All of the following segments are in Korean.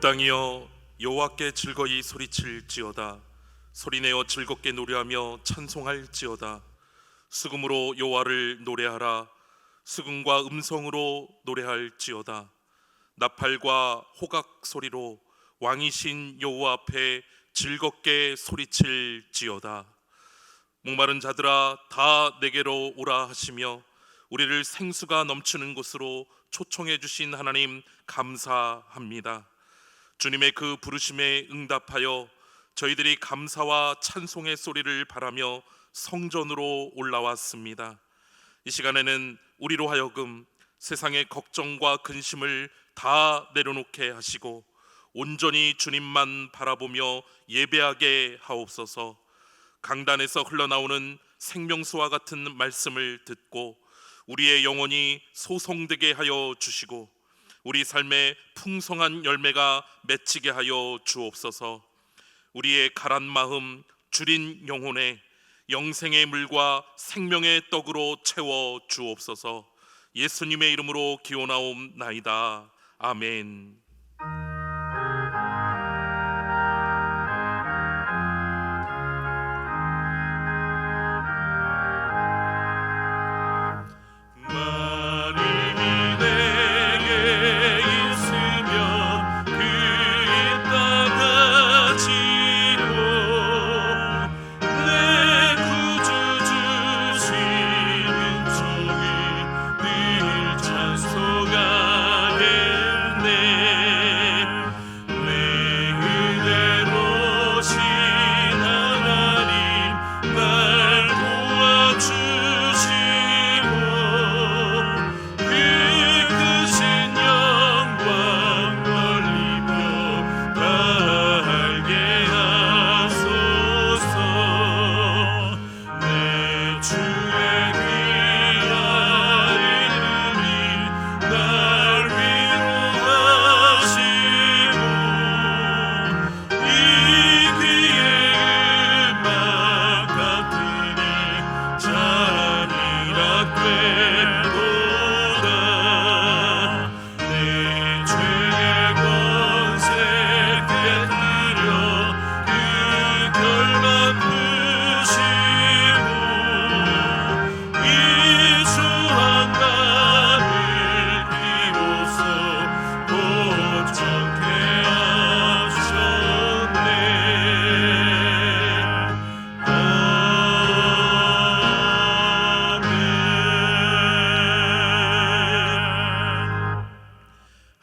땅이여 여호와께 즐거이 소리칠지어다. 소리내어 즐겁게 노래하며 찬송할지어다. 수금으로 여호와를 노래하라. 수금과 음성으로 노래할지어다. 나팔과 호각 소리로 왕이신 여호와 앞에 즐겁게 소리칠지어다. 목마른 자들아 다 내게로 오라 하시며 우리를 생수가 넘치는 곳으로 초청해 주신 하나님 감사합니다. 주님의 그 부르심에 응답하여 저희들이 감사와 찬송의 소리를 바라며 성전으로 올라왔습니다. 이 시간에는 우리로 하여금 세상의 걱정과 근심을 다 내려놓게 하시고 온전히 주님만 바라보며 예배하게 하옵소서. 강단에서 흘러나오는 생명수와 같은 말씀을 듣고 우리의 영혼이 소성되게 하여 주시고 우리 삶에 풍성한 열매가 맺히게 하여 주옵소서. 우리의 가란 마음 줄인 영혼에 영생의 물과 생명의 떡으로 채워 주옵소서. 예수님의 이름으로 기원하옵나이다. 아멘.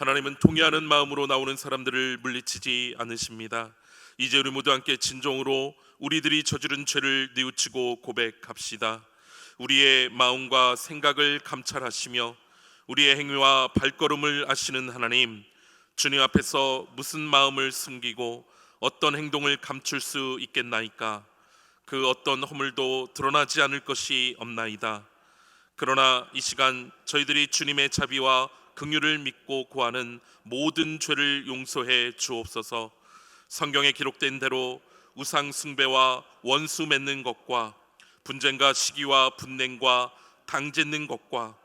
하나님은 통회하는 마음으로 나오는 사람들을 물리치지 않으십니다. 이제 우리 모두 함께 진정으로 우리들이 저지른 죄를 뉘우치고 고백합시다. 우리의 마음과 생각을 감찰하시며 우리의 행위와 발걸음을 아시는 하나님, 주님 앞에서 무슨 마음을 숨기고 어떤 행동을 감출 수 있겠나이까? 그 어떤 허물도 드러나지 않을 것이 없나이다. 그러나 이 시간 저희들이 주님의 자비와 긍휼을 믿고 구하는 모든 죄를 용서해 주옵소서. 성경에 기록된 대로 우상 숭배와 원수 맺는 것과 분쟁과 시기와 분냉과 당짓는 것과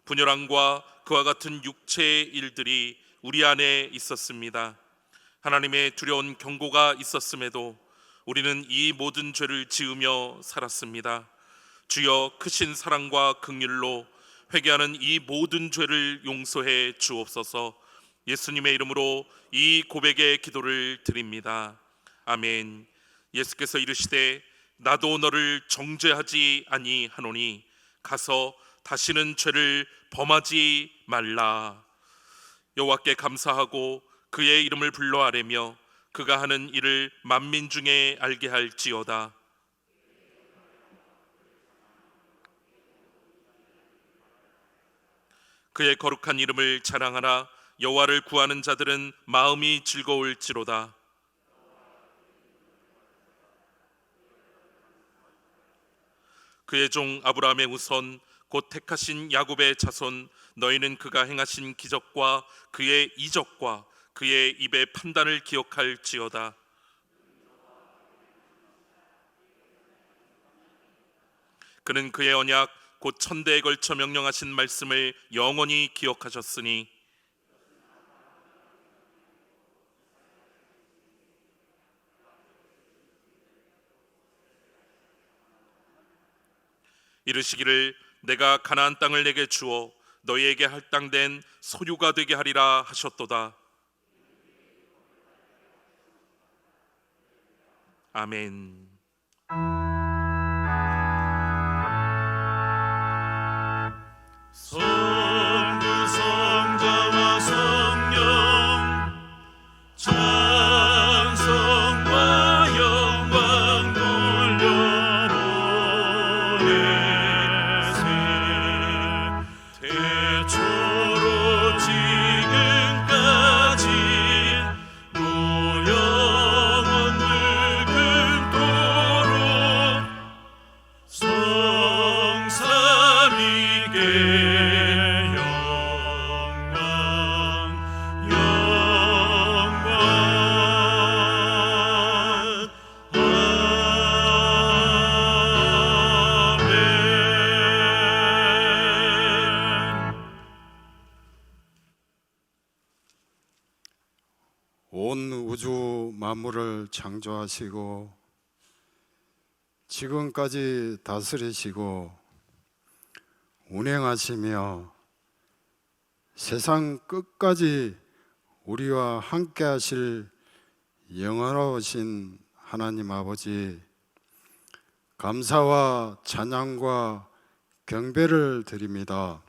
분열함과 그와 같은 육체의 일들이 우리 안에 있었습니다. 하나님의 두려운 경고가 있었음에도 우리는 이 모든 죄를 지으며 살았습니다. 주여 크신 사랑과 긍휼로 회개하는 이 모든 죄를 용서해 주옵소서. 예수님의 이름으로 이 고백의 기도를 드립니다. 아멘. 예수께서 이르시되 나도 너를 정죄하지 아니하노니 가서 다시는 죄를 범하지 말라. 여호와께 감사하고 그의 이름을 불러 아뢰며 그가 하는 일을 만민 중에 알게 할지어다. 그의 거룩한 이름을 자랑하라. 여호와를 구하는 자들은 마음이 즐거울지로다. 그의 종 아브라함의 후손 곧 택하신 야곱의 자손, 너희는 그가 행하신 기적과 그의 이적과 그의 입의 판단을 기억할지어다. 그는 그의 언약 곧 천대에 걸쳐 명령하신 말씀을 영원히 기억하셨으니 이르시기를 내가 가나안 땅을 내게 주어 너희에게 할당된 소유가 되게 하리라 하셨도다. 아멘. 성부 성자와 성령 찬송과 영광 돌려보내세. 태초로 지금까지 무영원 늙음도록 성삼위께 온 우주 만물을 창조하시고 지금까지 다스리시고 운행하시며 세상 끝까지 우리와 함께 하실 영원하신 하나님 아버지, 감사와 찬양과 경배를 드립니다.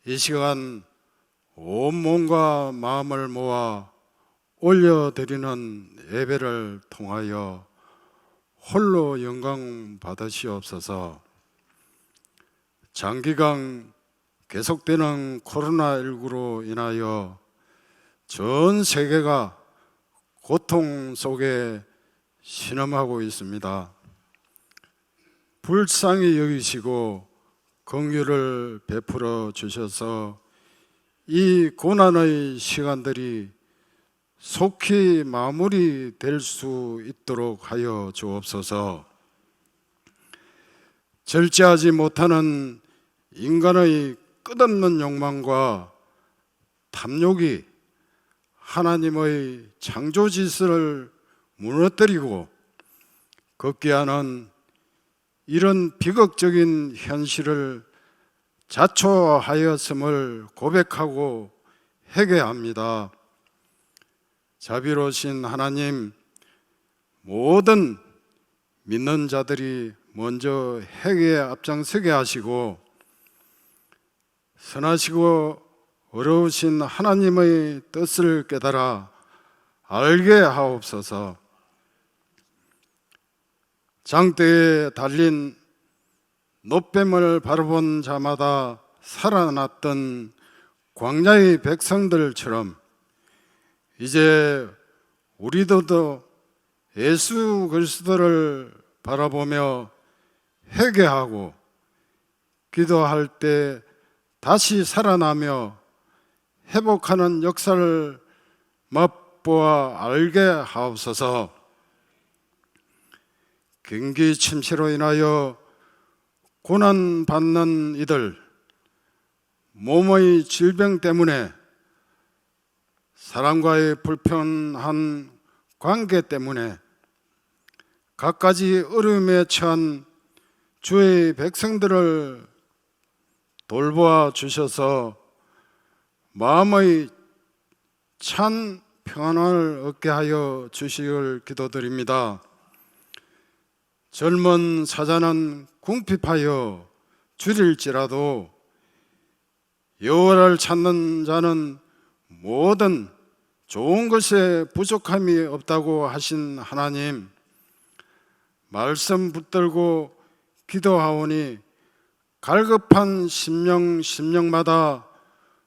이 시간 온몸과 마음을 모아 올려드리는 예배를 통하여 홀로 영광 받으시옵소서. 장기간 계속되는 코로나19로 인하여 전 세계가 고통 속에 신음하고 있습니다. 불쌍히 여기시고 긍휼을 베풀어 주셔서 이 고난의 시간들이 속히 마무리될 수 있도록 하여 주옵소서. 절제하지 못하는 인간의 끝없는 욕망과 탐욕이 하나님의 창조 질서를 무너뜨리고 걷게 하는 이런 비극적인 현실을 자초하였음을 고백하고 회개합니다. 자비로우신 하나님, 모든 믿는 자들이 먼저 회개에 앞장서게 하시고 선하시고 어려우신 하나님의 뜻을 깨달아 알게 하옵소서. 장대에 달린 노뱀을 바라본 자마다 살아났던 광야의 백성들처럼 이제 우리도 예수 그리스도를 바라보며 회개하고 기도할 때 다시 살아나며 회복하는 역사를 맛보아 알게 하옵소서. 경기 침체로 인하여 고난받는 이들, 몸의 질병 때문에 사람과의 불편한 관계 때문에 갖가지 어려움에 처한 주의 백성들을 돌보아 주셔서 마음의 찬 평안을 얻게 하여 주시길 기도드립니다. 젊은 사자는 궁핍하여 줄일지라도 여호와를 찾는 자는 모든 좋은 것에 부족함이 없다고 하신 하나님, 말씀 붙들고 기도하오니 갈급한 심령마다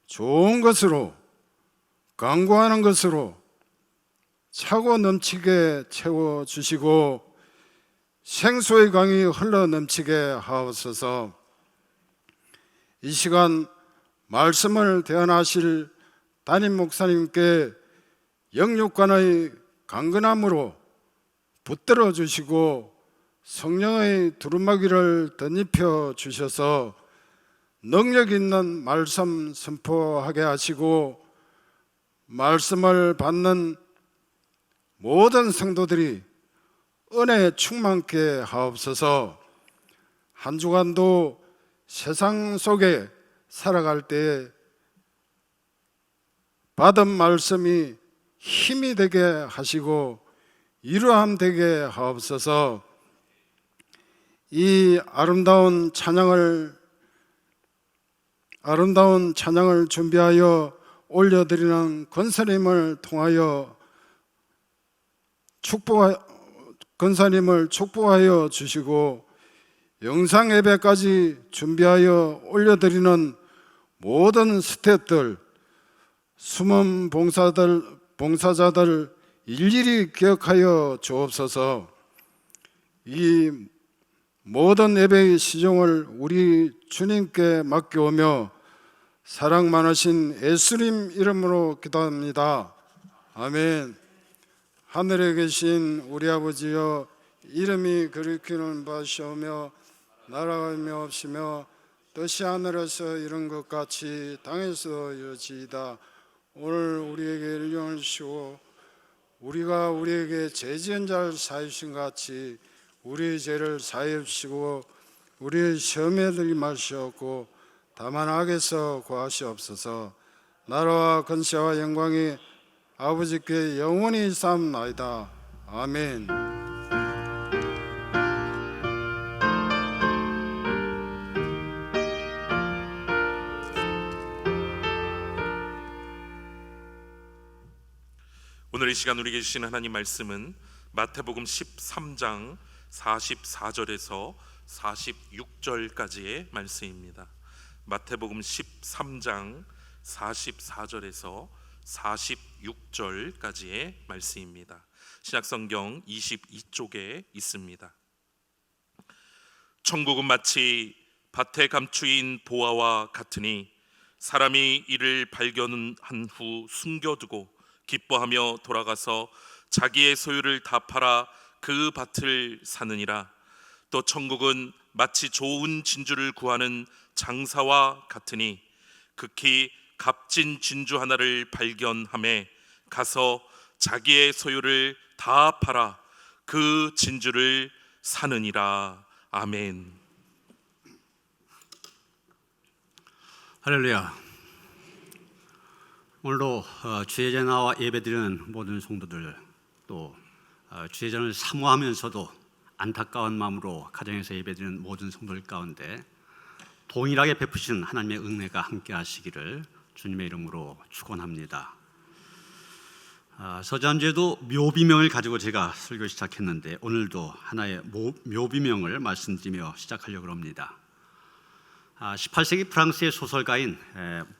좋은 것으로 간구하는 것으로 차고 넘치게 채워주시고 생수의 강이 흘러 넘치게 하옵소서. 이 시간 말씀을 대언하실 담임 목사님께 영육간의 강건함으로 붙들어 주시고 성령의 두루마기를 덧입혀 주셔서 능력 있는 말씀 선포하게 하시고 말씀을 받는 모든 성도들이 은혜에 충만케 하옵소서. 한 주간도 세상 속에 살아갈 때 받은 말씀이 힘이 되게 하시고 위로함 되게 하옵소서. 이 아름다운 찬양을 준비하여 올려드리는 권사님을 통하여 권사님을 축복하여 주시고, 영상 예배까지 준비하여 올려드리는 모든 스태프들, 숨은 봉사자들 일일이 기억하여 주옵소서. 이 모든 예배의 시종을 우리 주님께 맡겨오며 사랑 많으신 예수님 이름으로 기도합니다. 아멘. 하늘에 계신 우리 아버지여, 이름이 거룩히는 바시오며 나라가 임하옵시며 뜻이 하늘에서 이룬 것 같이 땅에서 이루어지이다. 오늘 우리에게 일용을 주시고 우리가 우리에게 죄 지은 자를 사하신 같이 우리의 죄를 사하여 주시고 우리의 시험에 들지 마시옵고 다만 악에서 구하시옵소서. 나라와 권세와 영광이 아버지께 영원히 삼나이다. 아멘. 오늘 이 시간 우리에게 주신 하나님 말씀은 마태복음 13장 44절에서 46절까지의 말씀입니다. 마태복음 13장 44절에서 46절까지의 말씀입니다. 신약성경 22쪽에 있습니다. 천국은 마치 밭에 감추인 보화와 같으니 사람이 이를 발견한 후 숨겨두고 기뻐하며 돌아가서 자기의 소유를 다 팔아 그 밭을 사느니라. 또 천국은 마치 좋은 진주를 구하는 장사와 같으니 극히 값진 진주 하나를 발견함에 가서 자기의 소유를 다 팔아 그 진주를 사느니라. 아멘. 할렐루야. 오늘도 주의제 나와 예배드리는 모든 성도들, 또 주의전을 사모하면서도 안타까운 마음으로 가정에서 예배드리는 모든 성도들 가운데 동일하게 베푸신 하나님의 은혜가 함께 하시기를 주님의 이름으로 축원합니다. 서지난주에도 묘비명을 가지고 제가 설교 시작했는데 오늘도 하나의 묘비명을 말씀드리며 시작하려고 합니다. 18세기 프랑스의 소설가인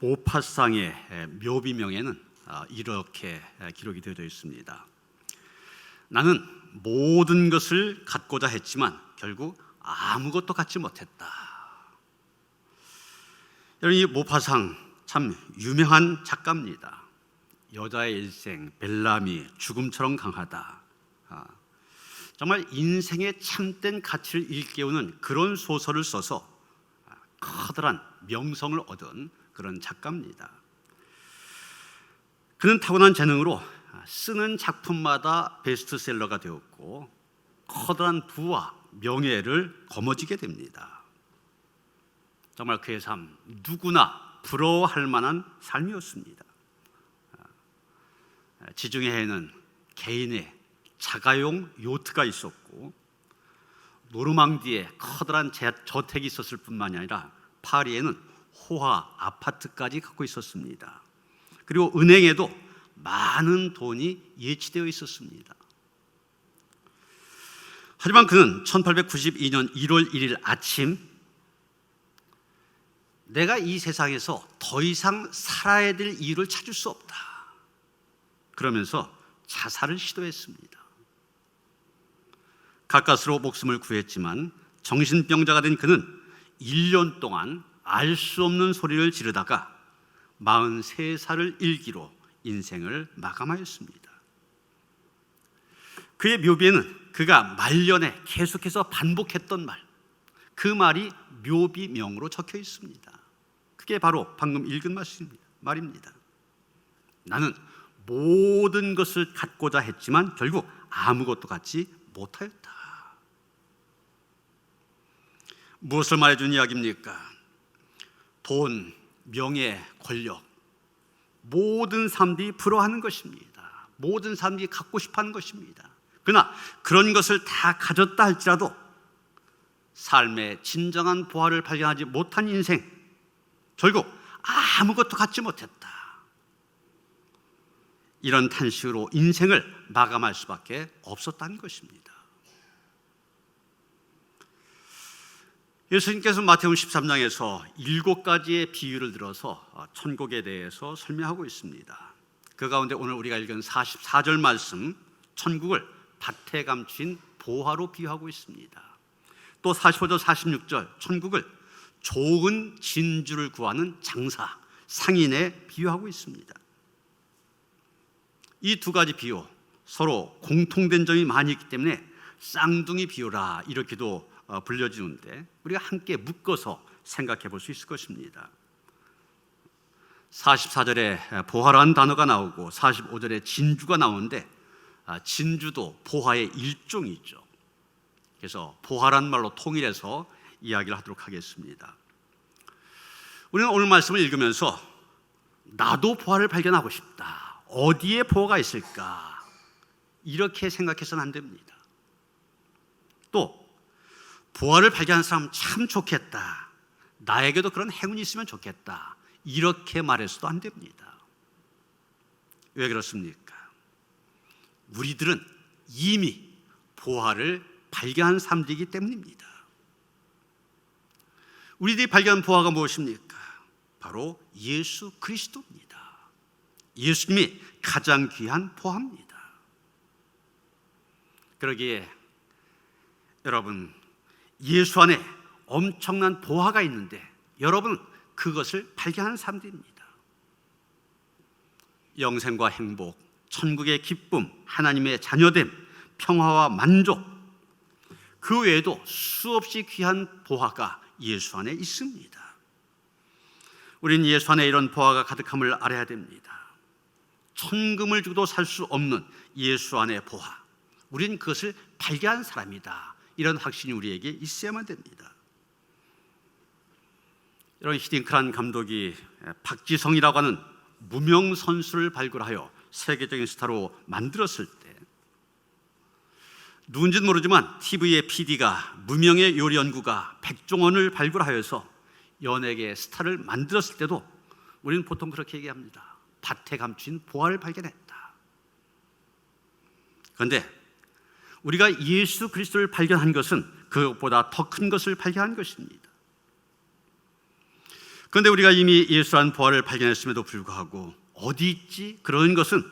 모파상의 묘비명에는 이렇게 기록이 되어 있습니다. 나는 모든 것을 갖고자 했지만 결국 아무것도 갖지 못했다. 여러분, 이 모파상 참 유명한 작가입니다. 여자의 일생, 벨람이 죽음처럼 강하다. 정말 인생의 참된 가치를 일깨우는 그런 소설을 써서 커다란 명성을 얻은 그런 작가입니다. 그는 타고난 재능으로 쓰는 작품마다 베스트셀러가 되었고 커다란 부와 명예를 거머쥐게 됩니다. 정말 그의 삶 누구나 부러워할 만한 삶이었습니다. 지중해에는 개인의 자가용 요트가 있었고 노르망디에 커다란 저택이 있었을 뿐만이 아니라 파리에는 호화 아파트까지 갖고 있었습니다. 그리고 은행에도 많은 돈이 예치되어 있었습니다. 하지만 그는 1892년 1월 1일 아침 내가 이 세상에서 더 이상 살아야 될 이유를 찾을 수 없다. 그러면서 자살을 시도했습니다. 가까스로 목숨을 구했지만 정신병자가 된 그는 1년 동안 알 수 없는 소리를 지르다가 43살을 일기로 인생을 마감하였습니다. 그의 묘비에는 그가 말년에 계속해서 반복했던 말, 그 말이 묘비명으로 적혀 있습니다. 그게 바로 방금 읽은 말입니다. 나는 모든 것을 갖고자 했지만 결국 아무것도 갖지 못하였다. 무엇을 말해준 이야기입니까? 돈, 명예, 권력, 모든 사람들이 부러워하는 것입니다. 모든 사람들이 갖고 싶어하는 것입니다. 그러나 그런 것을 다 가졌다 할지라도 삶의 진정한 보화를 발견하지 못한 인생, 결국 아무것도 갖지 못했다, 이런 탄식으로 인생을 마감할 수밖에 없었다는 것입니다. 예수님께서 마태복음 13장에서 7가지의 비유를 들어서 천국에 대해서 설명하고 있습니다. 그 가운데 오늘 우리가 읽은 44절 말씀, 천국을 밭에 감춘 보화로 비유하고 있습니다. 또 45절, 46절, 천국을 좋은 진주를 구하는 장사, 상인에 비유하고 있습니다. 이 두 가지 비유, 서로 공통된 점이 많이 있기 때문에 쌍둥이 비유라 이렇게도 불려지는데, 우리가 함께 묶어서 생각해 볼 수 있을 것입니다. 44절에 보화라는 단어가 나오고 45절에 진주가 나오는데, 진주도 보화의 일종이죠. 그래서 보화란 말로 통일해서 이야기를 하도록 하겠습니다. 우리는 오늘 말씀을 읽으면서 나도 보화를 발견하고 싶다, 어디에 보화가 있을까, 이렇게 생각해서는 안 됩니다. 또 보화를 발견한 사람 참 좋겠다, 나에게도 그런 행운이 있으면 좋겠다, 이렇게 말해서도 안 됩니다. 왜 그렇습니까? 우리들은 이미 보화를 발견한 사람들이기 때문입니다. 우리들이 발견한 보화가 무엇입니까? 바로 예수 그리스도입니다. 예수님이 가장 귀한 보화입니다. 그러기에 여러분, 예수 안에 엄청난 보화가 있는데 여러분 그것을 발견하는 사람들입니다. 영생과 행복, 천국의 기쁨, 하나님의 자녀됨, 평화와 만족, 그 외에도 수없이 귀한 보화가 예수 안에 있습니다. 우리는 예수 안에 이런 보화가 가득함을 알아야 됩니다. 천금을 주고도 살 수 없는 예수 안의 보화, 우리는 그것을 발견한 사람이다, 이런 확신이 우리에게 있어야만 됩니다. 이런 히딩크란 감독이 박지성이라고 하는 무명 선수를 발굴하여 세계적인 스타로 만들었을 때, 누군지는 모르지만 TV의 PD가 무명의 요리 연구가 백종원을 발굴하여서 연예계 스타를 만들었을 때도 우리는 보통 그렇게 얘기합니다. 밭에 감춘 보화를 발견했다. 그런데 우리가 예수 그리스도를 발견한 것은 그것보다 더 큰 것을 발견한 것입니다. 그런데 우리가 이미 예수라는 보화를 발견했음에도 불구하고 어디 있지? 그런 것은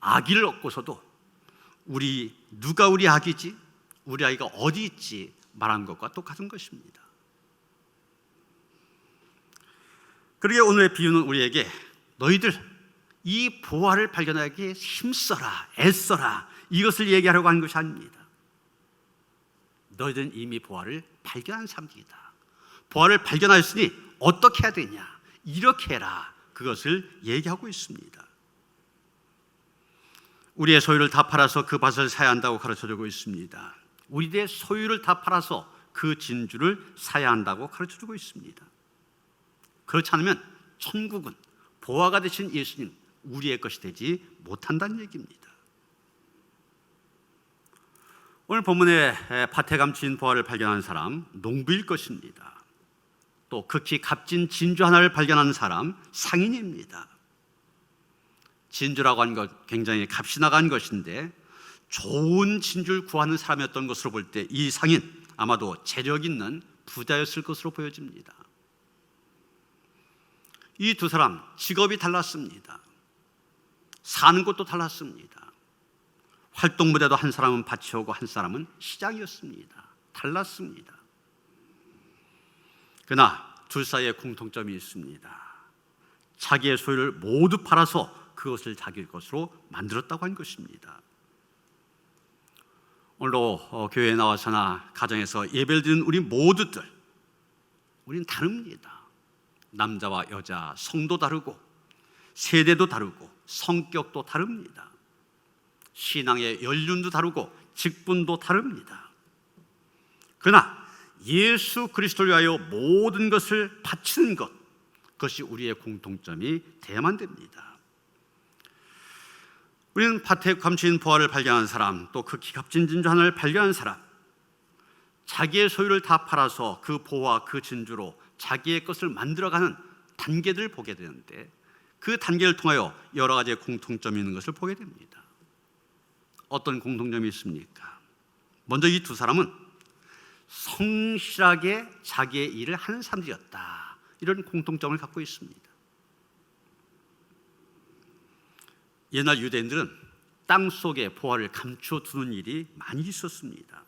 아기를 얻고서도 누가 우리 아기지? 우리 아이가 어디 있지? 말한 것과 똑같은 것입니다. 그러기에 오늘의 비유는 우리에게 너희들 이 보화를 발견하기에 힘써라, 애써라, 이것을 얘기하려고 하는 것이 아닙니다. 너희들은 이미 보화를 발견한 사람들이다. 보화를 발견하였으니 어떻게 해야 되냐, 이렇게 해라, 그것을 얘기하고 있습니다. 우리의 소유를 다 팔아서 그 밭을 사야 한다고 가르쳐주고 있습니다. 우리의 소유를 다 팔아서 그 진주를 사야 한다고 가르쳐주고 있습니다. 그렇지 않으면 천국은 보화가 되신 예수님, 우리의 것이 되지 못한다는 얘기입니다. 오늘 본문에 밭에 감춘 보화를 발견한 사람, 농부일 것입니다. 또 극히 값진 진주 하나를 발견한 사람, 상인입니다. 진주라고 하는 것 굉장히 값이 나간 것인데 좋은 진주를 구하는 사람이었던 것으로 볼 때 이 상인 아마도 재력 있는 부자였을 것으로 보여집니다. 이 두 사람 직업이 달랐습니다. 사는 곳도 달랐습니다. 활동 무대도 한 사람은 밭이 오고 한 사람은 시장이었습니다. 달랐습니다. 그러나 둘 사이에 공통점이 있습니다. 자기의 소유를 모두 팔아서 그것을 자기 것으로 만들었다고 한 것입니다. 오늘도 교회에 나와서나 가정에서 예배를 드리는 우리 모두들, 우리는 다릅니다. 남자와 여자, 성도 다르고 세대도 다르고 성격도 다릅니다. 신앙의 연륜도 다르고 직분도 다릅니다. 그러나 예수 그리스도를 위하여 모든 것을 바치는 것, 그것이 우리의 공통점이 돼야만 됩니다. 우리는 밭에 감추인 보화를 발견한 사람, 또 그 값진 진주 하나를 발견한 사람, 자기의 소유를 다 팔아서 그 보화, 그 진주로 자기의 것을 만들어가는 단계들을 보게 되는데, 그 단계를 통하여 여러 가지의 공통점이 있는 것을 보게 됩니다. 어떤 공통점이 있습니까? 먼저 이 두 사람은 성실하게 자기의 일을 하는 사람들이었다, 이런 공통점을 갖고 있습니다. 옛날 유대인들은 땅 속에 보화를 감추어 두는 일이 많이 있었습니다.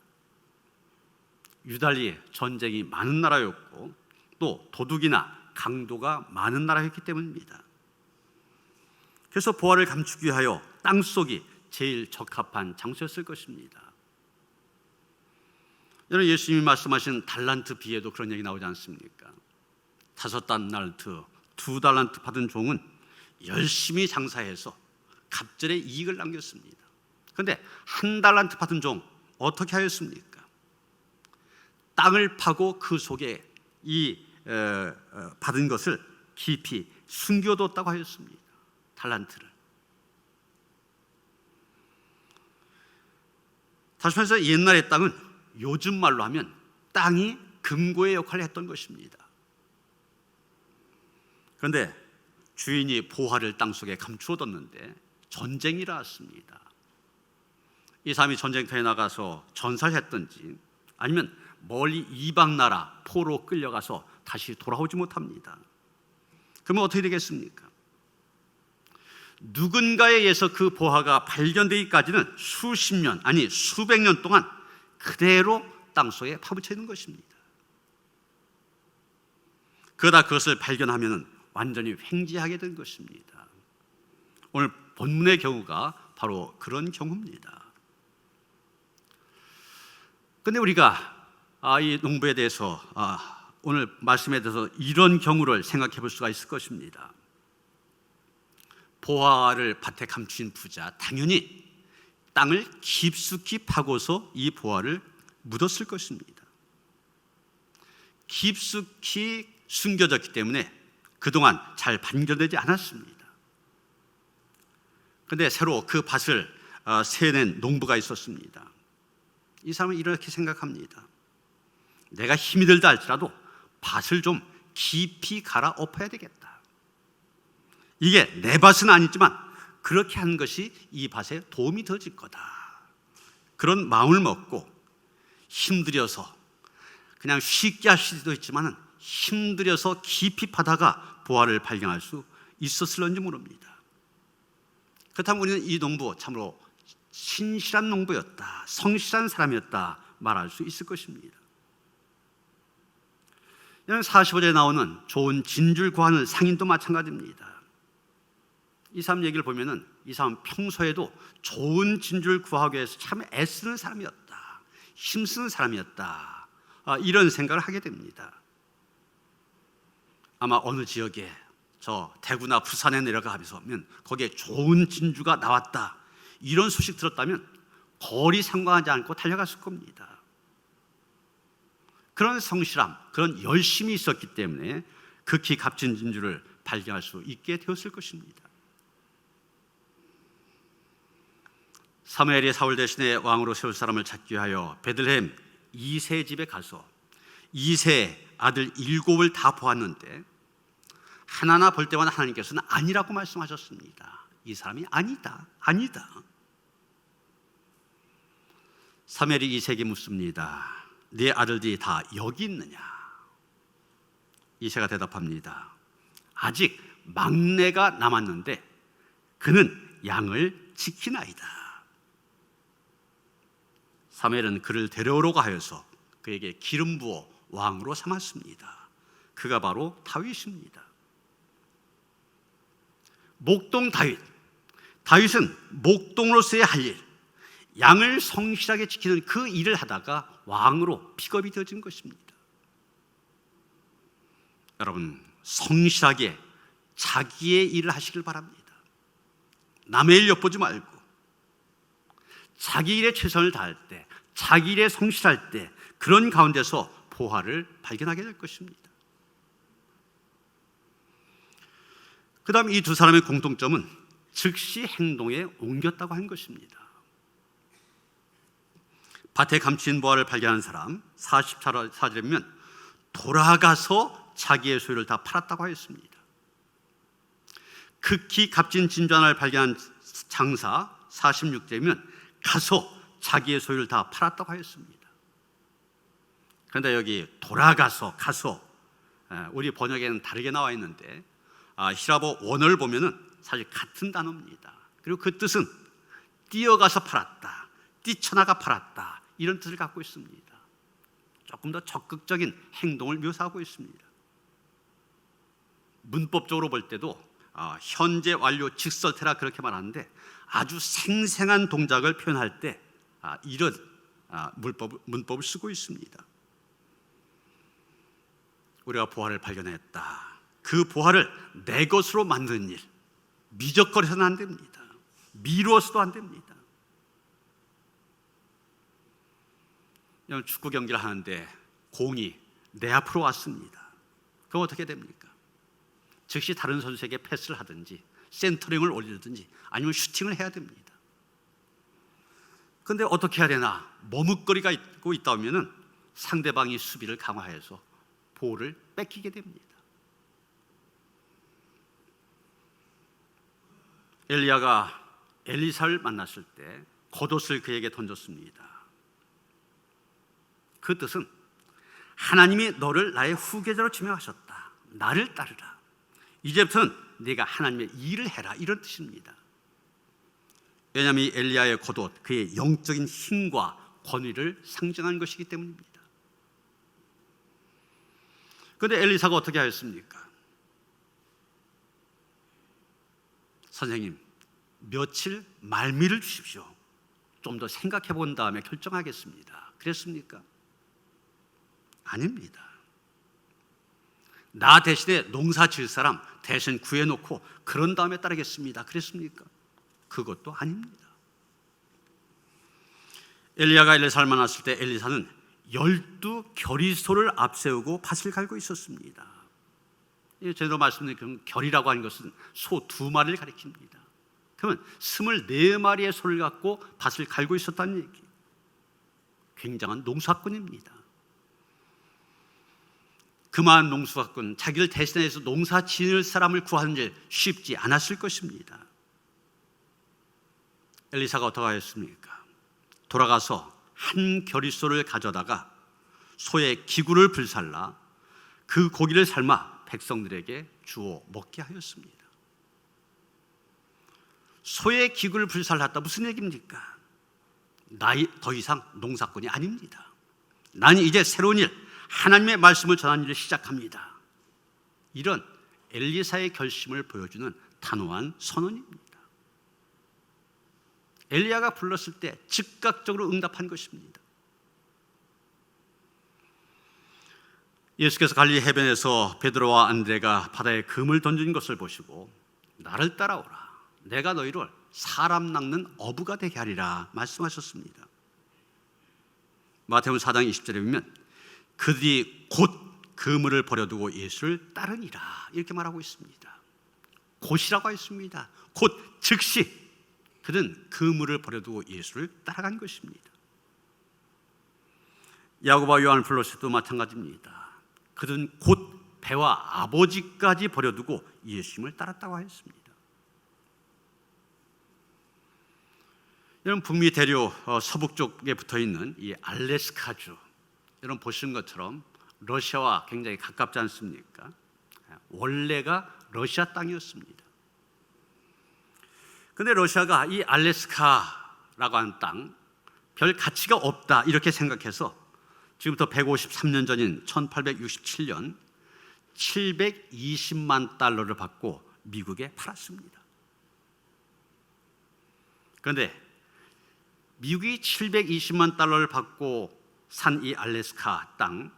유달리 전쟁이 많은 나라였고, 또 도둑이나 강도가 많은 나라였기 때문입니다. 그래서 보화를 감추기 위하여 땅 속이 제일 적합한 장소였을 것입니다. 여러분, 예수님이 말씀하신 달란트 비에도 그런 얘기 나오지 않습니까? 5달란트, 2달란트 받은 종은 열심히 장사해서 갑절의 이익을 남겼습니다. 그런데 1달란트 받은 종 어떻게 하였습니까? 땅을 파고 그 속에 이 받은 것을 깊이 숨겨뒀다고 하였습니다. 달란트를. 다시 말해서 옛날의 땅은 요즘 말로 하면 땅이 금고의 역할을 했던 것입니다. 그런데 주인이 보화를 땅속에 감추어뒀는데 전쟁이 일어났습니다. 이 사람이 전쟁터에 나가서 전사를 했든지 아니면 멀리 이방 나라 포로 끌려가서 다시 돌아오지 못합니다. 그러면 어떻게 되겠습니까? 누군가에 의해서 그 보화가 발견되기까지는 수십 년, 아니 수백 년 동안 그대로 땅속에 파묻혀 있는 것입니다. 그러다 그것을 발견하면 완전히 횡재하게 된 것입니다. 오늘 본문의 경우가 바로 그런 경우입니다. 그런데 우리가 이 농부에 대해서 오늘 말씀에 대해서 이런 경우를 생각해 볼 수가 있을 것입니다. 보화를 밭에 감추인 부자, 당연히 땅을 깊숙이 파고서 이 보화를 묻었을 것입니다. 깊숙이 숨겨졌기 때문에 그동안 잘 발견되지 않았습니다. 그런데 새로 그 밭을 세낸 농부가 있었습니다. 이 사람은 이렇게 생각합니다. 내가 힘이 들다 할지라도 밭을 좀 깊이 갈아 엎어야 되겠다. 이게 내 밭은 아니지만 그렇게 하는 것이 이 밭에 도움이 더 줄 거다. 그런 마음을 먹고 힘들여서, 그냥 쉽게 할 수도 있지만 힘들여서 깊이 파다가 보화를 발견할 수 있었을런지 모릅니다. 그렇다면 우리는 이 농부 참으로 신실한 농부였다, 성실한 사람이었다 말할 수 있을 것입니다. 45절에 나오는 좋은 진주를 구하는 상인도 마찬가지입니다. 이 사람 얘기를 보면은 이 사람 평소에도 좋은 진주를 구하기 위해서 참 애쓰는 사람이었다, 힘쓰는 사람이었다, 이런 생각을 하게 됩니다. 아마 어느 지역에 저 대구나 부산에 내려가면 거기에 좋은 진주가 나왔다, 이런 소식 들었다면 거리 상관하지 않고 달려갔을 겁니다. 그런 성실함, 그런 열심이 있었기 때문에 극히 값진 진주를 발견할 수 있게 되었을 것입니다. 사무엘이 사울 대신에 왕으로 세울 사람을 찾기 위하여 베들레헴 이세 집에 가서 이세 아들 7을 다 보았는데 하나하나 볼 때마다 하나님께서는 아니라고 말씀하셨습니다. 이 사람이 아니다. 사무엘이 이세에게 묻습니다. 네 아들들이 다 여기 있느냐? 이세가 대답합니다. 아직 막내가 남았는데 그는 양을 지키나이다. 사무엘은 그를 데려오라고 하여서 그에게 기름 부어 왕으로 삼았습니다. 그가 바로 다윗입니다. 목동 다윗. 다윗은 목동으로서의 할 일, 양을 성실하게 지키는 그 일을 하다가 왕으로 픽업이 되어진 것입니다. 여러분, 성실하게 자기의 일을 하시길 바랍니다. 남의 일 엿보지 말고 자기 일에 최선을 다할 때, 자기 일에 성실할 때 그런 가운데서 보화를 발견하게 될 것입니다. 그 다음 이 두 사람의 공통점은 즉시 행동에 옮겼다고 하는 것입니다. 밭에 감추인 보화를 발견한 사람 44절에 보면 돌아가서 자기의 소유를 다 팔았다고 하였습니다. 극히 값진 진주 하나를 발견한 장사 46절에 보면 가서 자기의 소유를 다 팔았다고 하였습니다. 그런데 여기 돌아가서 가서 우리 번역에는 다르게 나와 있는데 히라보 원어를 보면은 사실 같은 단어입니다. 그리고 그 뜻은 뛰어가서 팔았다, 뛰쳐나가 팔았다 이런 뜻을 갖고 있습니다. 조금 더 적극적인 행동을 묘사하고 있습니다. 문법적으로 볼 때도 현재 완료 직설태라 그렇게 말하는데 아주 생생한 동작을 표현할 때 이런 문법을 쓰고 있습니다. 우리가 보화를 발견했다. 그 보화를 내 것으로 만드는 일, 미적거려서는 안 됩니다. 미루어서도 안 됩니다. 축구 경기를 하는데 공이 내 앞으로 왔습니다. 그럼 어떻게 됩니까? 즉시 다른 선수에게 패스를 하든지 센터링을 올리든지 아니면 슈팅을 해야 됩니다. 그런데 어떻게 해야 되나? 머뭇거리가 있고 있다 보면 상대방이 수비를 강화해서 볼을 뺏기게 됩니다. 엘리야가 엘리사를 만났을 때 겉옷을 그에게 던졌습니다. 그 뜻은 하나님이 너를 나의 후계자로 지명하셨다. 나를 따르라. 이제부터는 네가 하나님의 일을 해라. 이런 뜻입니다. 왜냐하면 이 엘리야의 겉옷, 그의 영적인 힘과 권위를 상징하는 것이기 때문입니다. 그런데 엘리사가 어떻게 하였습니까? 선생님, 며칠 말미를 주십시오. 좀 더 생각해 본 다음에 결정하겠습니다. 그랬습니까? 아닙니다. 나 대신에 농사 지을 사람 대신 구해놓고 그런 다음에 따르겠습니다. 그랬습니까? 그것도 아닙니다. 엘리야가 엘리사를 만났을 때 엘리사는 12겨리소를 앞세우고 밭을 갈고 있었습니다. 제대로 말씀드리면 결이라고 하는 것은 소 2마리를 가리킵니다. 그러면 24마리의 소를 갖고 밭을 갈고 있었다는 얘기. 굉장한 농사꾼입니다. 그만 농사꾼, 자기를 대신해서 농사 지을 사람을 구하는 게 쉽지 않았을 것입니다. 엘리사가 어떻게 하였습니까? 돌아가서 한 겨리소를 가져다가 소의 기구를 불살라 그 고기를 삶아 백성들에게 주어 먹게 하였습니다. 소의 기구를 불살랐다 무슨 얘기입니까? 나 더 이상 농사꾼이 아닙니다. 나는 이제 새로운 일, 하나님의 말씀을 전하는 일을 시작합니다. 이런 엘리사의 결심을 보여주는 단호한 선언입니다. 엘리야가 불렀을 때 즉각적으로 응답한 것입니다. 예수께서 갈릴리 해변에서 베드로와 안드레가 바다에 금을 던진 것을 보시고 나를 따라오라, 내가 너희를 사람 낚는 어부가 되게 하리라 말씀하셨습니다. 마태복음 4장 20절에 보면 그들이 곧 그물을 버려두고 예수를 따르니라 이렇게 말하고 있습니다. 곧이라고 했습니다. 곧 즉시 그는 그물을 버려두고 예수를 따라간 것입니다. 야고보와 요한을 불렀을 때도 마찬가지입니다. 그들은 곧 배와 아버지까지 버려두고 예수님을 따랐다고 했습니다. 여러분, 북미 대륙 서북 쪽에 붙어있는 이 알래스카주, 여러분 보시는 것처럼 러시아와 굉장히 가깝지 않습니까? 원래가 러시아 땅이었습니다. 그런데 러시아가 이 알래스카라고 하는 땅 별 가치가 없다 이렇게 생각해서 지금부터 153년 전인 1867년 720만 달러를 받고 미국에 팔았습니다. 그런데 미국이 720만 달러를 받고 산 이 알래스카 땅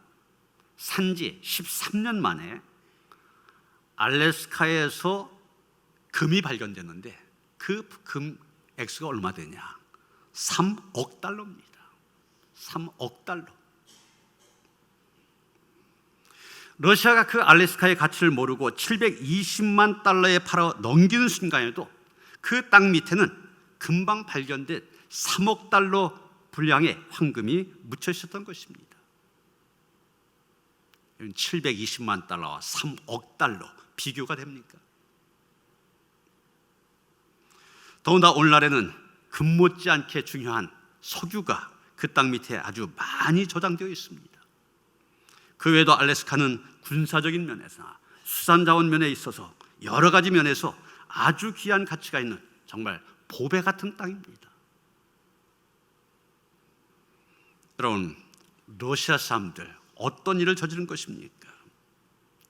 산지 13년 만에 알래스카에서 금이 발견됐는데 그 금 액수가 얼마 되냐? 3억 달러입니다. 3억 달러. 러시아가 그 알래스카의 가치를 모르고 720만 달러에 팔아 넘기는 순간에도 그 땅 밑에는 금방 발견된 3억 달러 분량의 황금이 묻혀 있었던 것입니다. 720만 달러와 3억 달러 비교가 됩니까? 더군다나 오늘날에는 금 못지않게 중요한 석유가 그 땅 밑에 아주 많이 저장되어 있습니다. 그 외에도 알래스카는 군사적인 면에서나 수산자원 면에 있어서 여러 가지 면에서 아주 귀한 가치가 있는 정말 보배 같은 땅입니다. 여러분, 러시아 사람들 어떤 일을 저지른 것입니까?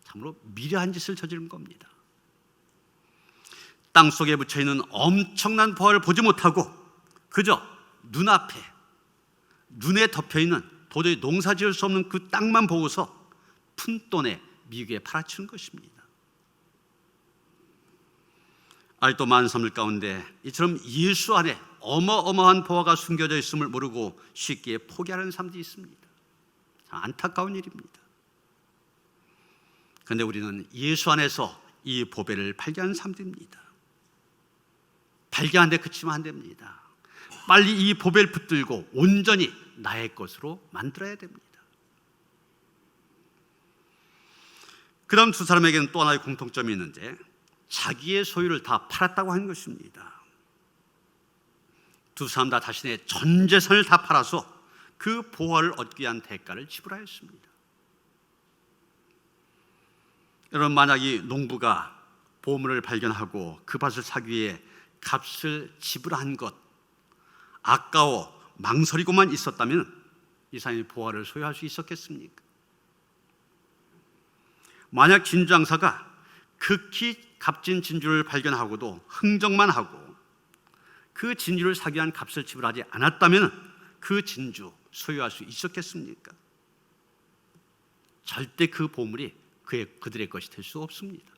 참으로 미련한 짓을 저지른 겁니다. 땅속에 묻혀있는 엄청난 보화를 보지 못하고 그저 눈앞에 눈에 덮여있는 도저히 농사지을 수 없는 그 땅만 보고서 푼돈에 미국에 팔아치운 것입니다. 아직도 많은 사람들 가운데 이처럼 예수 안에 어마어마한 보화가 숨겨져 있음을 모르고 쉽게 포기하는 사람들이 있습니다. 안타까운 일입니다. 그런데 우리는 예수 안에서 이 보배를 발견한 사람들입니다. 발견한 데 그치면 안 됩니다. 빨리 이 보배를 붙들고 온전히 나의 것으로 만들어야 됩니다. 그 다음 두 사람에게는 또 하나의 공통점이 있는데 자기의 소유를 다 팔았다고 하는 것입니다. 두 사람 다 자신의 전 재산을 다 팔아서 그 보화를 얻기 위한 대가를 지불하였습니다. 여러분, 만약 이 농부가 보물을 발견하고 그 밭을 사기 위해 값을 지불한 것 아까워 망설이고만 있었다면 이 사람이 보화를 소유할 수 있었겠습니까? 만약 진주장사가 극히 값진 진주를 발견하고도 흥정만 하고 그 진주를 사기 위한 값을 지불하지 않았다면 그 진주 소유할 수 있었겠습니까? 절대 그 보물이 그들의 것이 될 수 없습니다.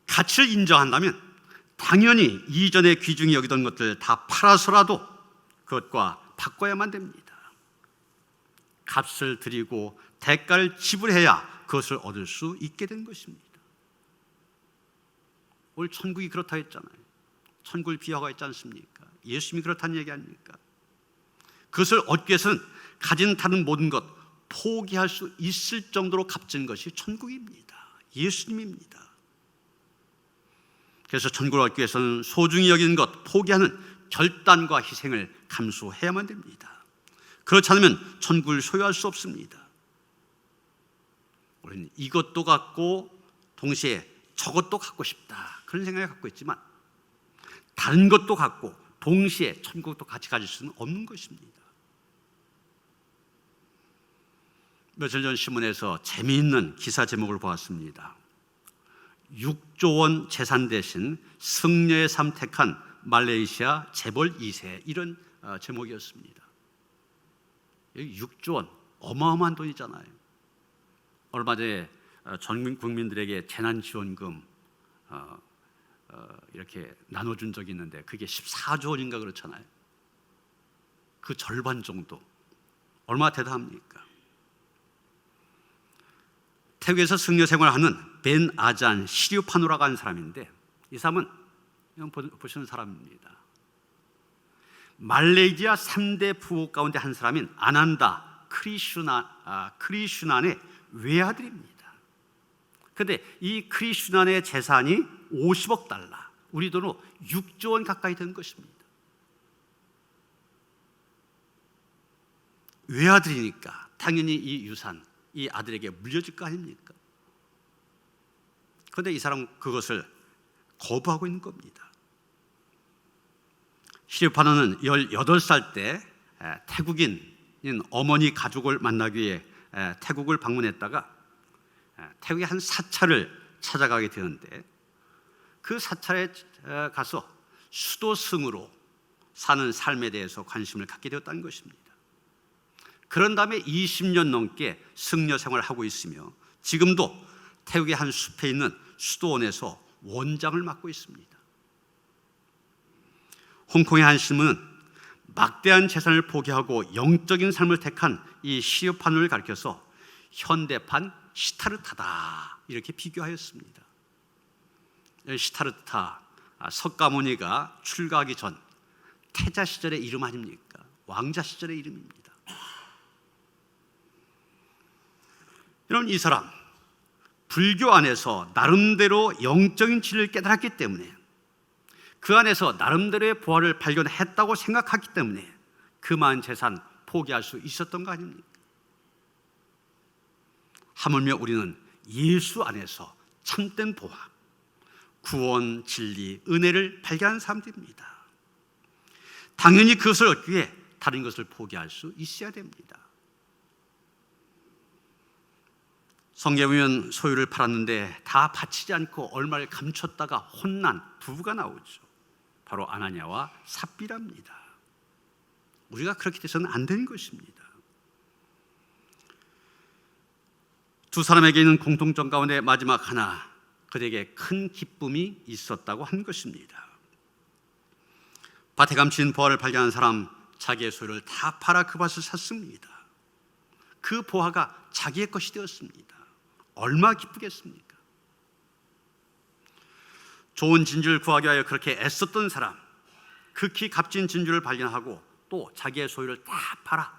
가치를 인정한다면 당연히 이전에 귀중히 여기던 것들 다 팔아서라도 그것과 바꿔야만 됩니다. 값을 드리고 대가를 지불해야 그것을 얻을 수 있게 된 것입니다. 오늘 천국이 그렇다 했잖아요. 천국을 비유하고 있지 않습니까? 예수님이 그렇다는 얘기 아닙니까? 그것을 얻기 위해서는 가진 다른 모든 것 포기할 수 있을 정도로 값진 것이 천국입니다. 예수님입니다. 그래서 천국을 얻기 위해서는 소중히 여기는 것 포기하는 결단과 희생을 감수해야만 됩니다. 그렇지 않으면 천국을 소유할 수 없습니다. 우리는 이것도 갖고 동시에 저것도 갖고 싶다 그런 생각을 갖고 있지만 다른 것도 갖고 동시에 천국도 같이 가질 수는 없는 것입니다. 며칠 전 신문에서 재미있는 기사 제목을 보았습니다. 6조 원 재산 대신 승려의 삶 택한 말레이시아 재벌 2세 이런 제목이었습니다. 6조 원 어마어마한 돈이잖아요. 얼마 전에 전 국민들에게 재난지원금 이렇게 나눠준 적이 있는데 그게 14조 원인가 그렇잖아요. 그 절반 정도 얼마나 대단합니까? 태국에서 승려 생활하는 벤 아잔 시류파노라고 하는 사람인데 이 사람은 보시는 사람입니다. 말레이시아 3대 부호 가운데 한 사람인 아난다 크리슈난의 외아들입니다. 그런데 이 크리슈난의 재산이 50억 달러, 우리 돈으로 6조 원 가까이 되는 것입니다. 외아들이니까 당연히 이 유산 이 아들에게 물려질 거 아닙니까? 그런데 이 사람은 그것을 거부하고 있는 겁니다. 시류파노는 18살 때 태국인인 어머니 가족을 만나기 위해 태국을 방문했다가 태국의 한 사찰을 찾아가게 되는데 그 사찰에 가서 수도승으로 사는 삶에 대해서 관심을 갖게 되었다는 것입니다. 그런 다음에 20년 넘게 승려 생활을 하고 있으며 지금도 태국의 한 숲에 있는 수도원에서 원장을 맡고 있습니다. 홍콩의 한 신문은 막대한 재산을 포기하고 영적인 삶을 택한 이 시류파노를 가리켜서 현대판 시타르타다 이렇게 비교하였습니다. 시타르타, 석가모니가 출가하기 전 태자 시절의 이름 아닙니까? 왕자 시절의 이름입니다. 여러분, 이 사람 불교 안에서 나름대로 영적인 진리를 깨달았기 때문에, 그 안에서 나름대로의 보화를 발견했다고 생각했기 때문에 그만 재산 포기할 수 있었던 거 아닙니까? 하물며 우리는 예수 안에서 참된 보화, 구원, 진리, 은혜를 발견한 사람들입니다. 당연히 그것을 얻기 위해 다른 것을 포기할 수 있어야 됩니다. 성경에 보면 소유를 팔았는데 다 바치지 않고 얼마를 감췄다가 혼난 부부가 나오죠. 바로 아나니아와 삽비라입니다. 우리가 그렇게 돼서는 안 되는 것입니다. 두 사람에게 있는 공통점 가운데 마지막 하나, 그들에게 큰 기쁨이 있었다고 한 것입니다. 밭에 감춘 보화를 발견한 사람, 자기의 소유를 다 팔아 그 밭을 샀습니다. 그 보화가 자기의 것이 되었습니다. 얼마나 기쁘겠습니까? 좋은 진주를 구하기 위하여 그렇게 애썼던 사람, 극히 값진 진주를 발견하고 또 자기의 소유를 다 팔아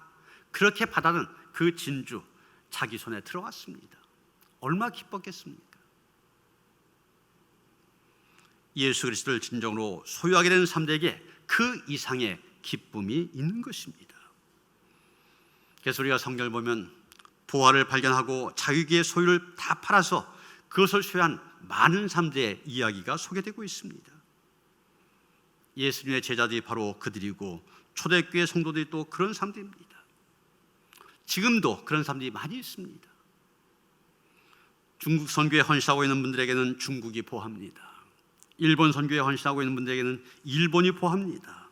그렇게 받아든 그 진주 자기 손에 들어왔습니다. 얼마나 기뻤겠습니까? 예수 그리스도를 진정으로 소유하게 된 사람들에게 그 이상의 기쁨이 있는 것입니다. 그래서 우리가 성경을 보면 보화를 발견하고 자기의 소유를 다 팔아서 그것을 소유한 많은 사람들의 이야기가 소개되고 있습니다. 예수님의 제자들이 바로 그들이고 초대교회 성도들이 또 그런 사람들입니다. 지금도 그런 사람들이 많이 있습니다. 중국 선교에 헌신하고 있는 분들에게는 중국이 보합니다. 일본 선교에 헌신하고 있는 분들에게는 일본이 보합니다.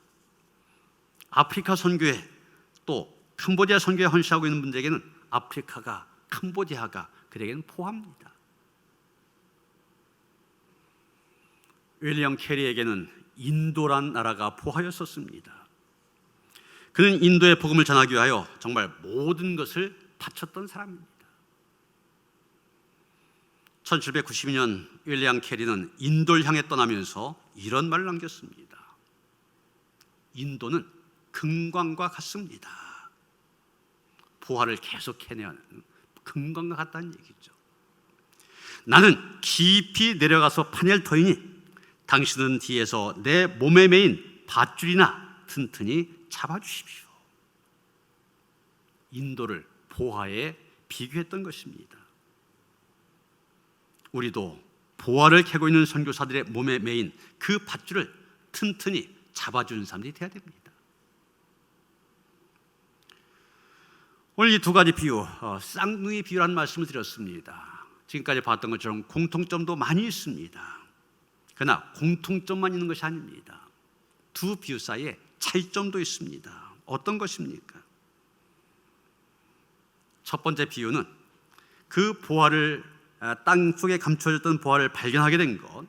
아프리카 선교에 또 캄보디아 선교에 헌신하고 있는 분들에게는 아프리카가, 캄보디아가 그들에게는 포함입니다. 윌리엄 캐리에게는 인도란 나라가 포하였었습니다. 그는 인도의 복음을 전하기 위하여 정말 모든 것을 바쳤던 사람입니다. 1792년 윌리엄 캐리는 인도를 향해 떠나면서 이런 말을 남겼습니다. 인도는 금광과 같습니다. 보화를 계속 해내는 금광과 같다는 얘기죠. 나는 깊이 내려가서 파낼 터이니 당신은 뒤에서 내 몸에 매인 밧줄이나 튼튼히 잡아주십시오. 인도를 보화에 비교했던 것입니다. 우리도 보화를 캐고 있는 선교사들의 몸에 매인 그 밧줄을 튼튼히 잡아주는 사람들이 되어야 됩니다. 오늘 이 두 가지 비유, 쌍둥이 비유라는 말씀을 드렸습니다. 지금까지 봤던 것처럼 공통점도 많이 있습니다. 그러나 공통점만 있는 것이 아닙니다. 두 비유 사이에 차이점도 있습니다. 어떤 것입니까? 첫 번째 비유는 그 보화를, 땅속에 감춰졌던 보화를 발견하게 된 것,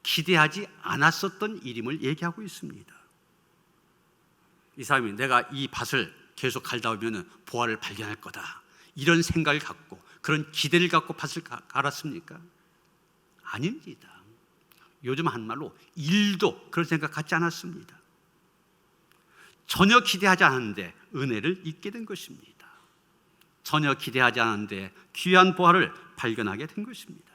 기대하지 않았었던 일임을 얘기하고 있습니다. 이 사람이 내가 이 밭을 계속 갈다 보면 보화를 발견할 거다, 이런 생각을 갖고 그런 기대를 갖고 밭을 갈았습니까? 아닙니다. 요즘 한말로 일도 그런 생각 갖지 않았습니다. 전혀 기대하지 않았는데 은혜를 잊게 된 것입니다. 전혀 기대하지 않았는데 귀한 보화를 발견하게 된 것입니다.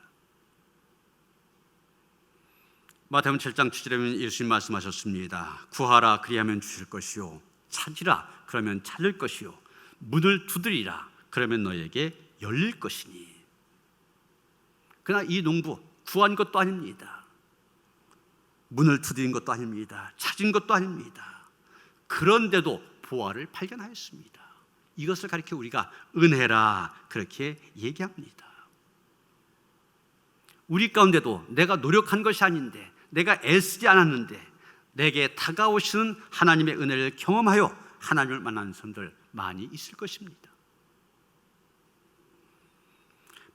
마태복음 7장 7절에 보면 예수님 말씀하셨습니다. 구하라 그리하면 주실 것이요, 찾으라 그러면 찾을 것이요, 문을 두드리라 그러면 너에게 열릴 것이니. 그러나 이 농부 구한 것도 아닙니다. 문을 두드린 것도 아닙니다. 찾은 것도 아닙니다. 그런데도 보화를 발견하였습니다. 이것을 가리켜 우리가 은혜라 그렇게 얘기합니다. 우리 가운데도 내가 노력한 것이 아닌데, 내가 애쓰지 않았는데 내게 다가오시는 하나님의 은혜를 경험하여 하나님을 만나는 사람들 많이 있을 것입니다.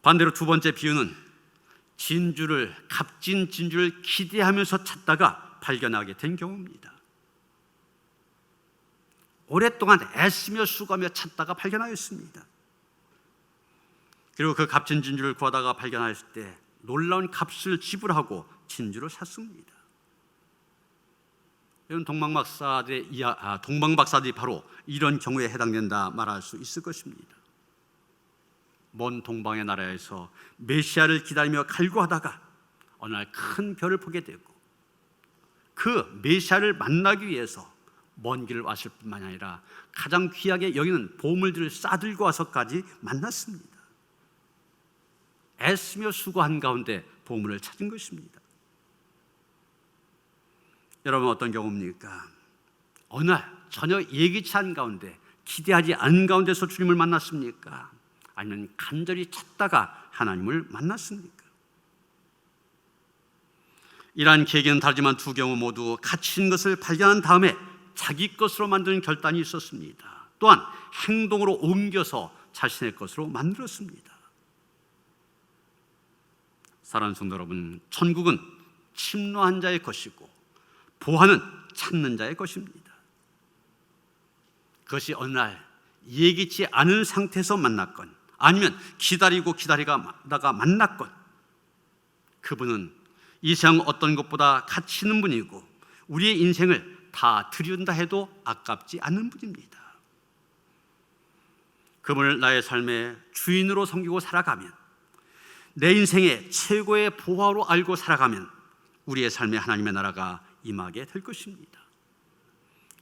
반대로 두 번째 비유는 값진 진주를 기대하면서 찾다가 발견하게 된 경우입니다. 오랫동안 애쓰며 수고하며 찾다가 발견하였습니다. 그리고 그 값진 진주를 구하다가 발견하였을 때 놀라운 값을 지불하고 진주를 샀습니다. 이런 동방박사들이 바로 이런 경우에 해당된다 말할 수 있을 것입니다. 먼 동방의 나라에서 메시아를 기다리며 갈구하다가 어느 날 큰 별을 보게 되고 그 메시아를 만나기 위해서 먼 길을 왔을 뿐만 아니라 가장 귀하게 여기는 보물들을 싸들고 와서까지 만났습니다. 애쓰며 수고한 가운데 보물을 찾은 것입니다. 여러분, 어떤 경우입니까? 어느 날 전혀 예기치 않은 가운데, 기대하지 않은 가운데서 주님을 만났습니까? 아니면 간절히 찾다가 하나님을 만났습니까? 이러한 계기는 다르지만 두 경우 모두 갇힌 것을 발견한 다음에 자기 것으로 만드는 결단이 있었습니다. 또한 행동으로 옮겨서 자신의 것으로 만들었습니다. 사랑하는 성도 여러분, 천국은 침노한 자의 것이고 보화는 찾는 자의 것입니다. 그것이 어느 날 예기치 않은 상태에서 만났건 아니면 기다리다가 만났건 그분은 이 세상 어떤 것보다 가치 있는 분이고 우리의 인생을 다 드린다 해도 아깝지 않은 분입니다. 그분을 나의 삶의 주인으로 섬기고 살아가면, 내 인생의 최고의 보화로 알고 살아가면 우리의 삶에 하나님의 나라가 임하게 될 것입니다.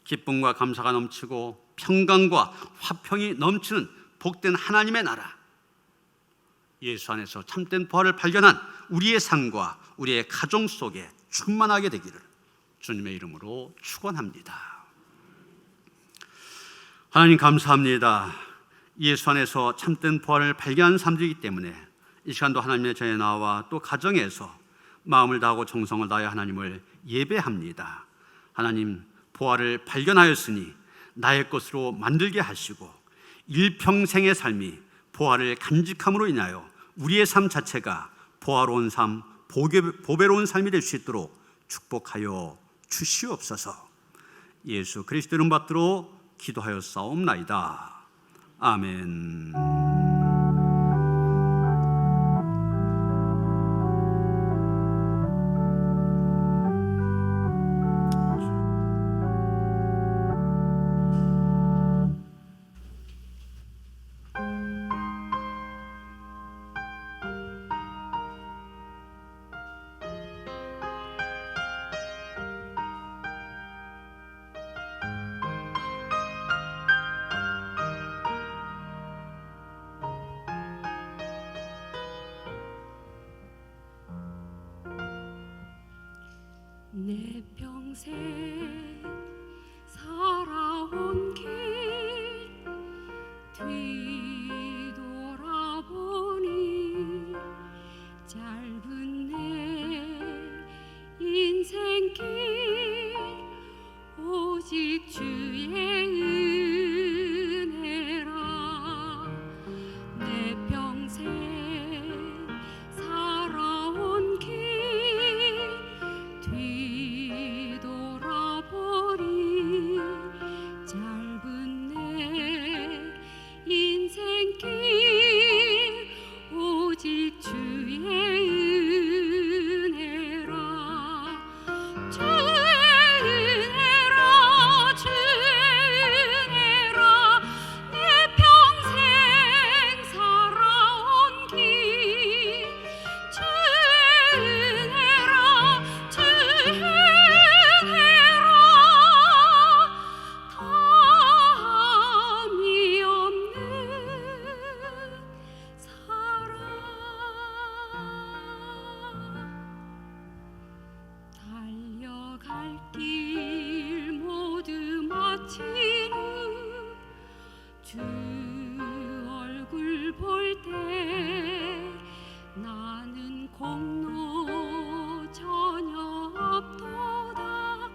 기쁨과 감사가 넘치고 평강과 화평이 넘치는 복된 하나님의 나라, 예수 안에서 참된 부활을 발견한 우리의 삶과 우리의 가정 속에 충만하게 되기를 주님의 이름으로 축원합니다. 하나님 감사합니다. 예수 안에서 참된 부활을 발견한 삶이기 때문에 이 시간도 하나님의 전에 나와 또 가정에서 마음을 다하고 정성을 다하여 하나님을 예배합니다. 하나님, 부활을 발견하였으니 나의 것으로 만들게 하시고 일평생의 삶이 부활을 간직함으로 인하여 우리의 삶 자체가 보화로운 삶, 보배로운 삶이 될 수 있도록 축복하여 주시옵소서. 예수 그리스도 이름 받들어 기도하여 싸움나이다. 아멘. 내 평생 살아온 길 뒤돌아보니 짧은 내 인생길 오직 주의 은혜라. 내 평생 살아온 길 뒤돌아보니 짧은 내 인생길 오직 주의 은혜라. 주의 은혜라, 주의 은혜라. 내 평생 살아온 길 주의 은혜라, 주의 은혜라. 다함이 없는 사랑. 달려갈 길 모두 마친 후 주 얼굴 볼 때 나는 공로 전혀 없도다.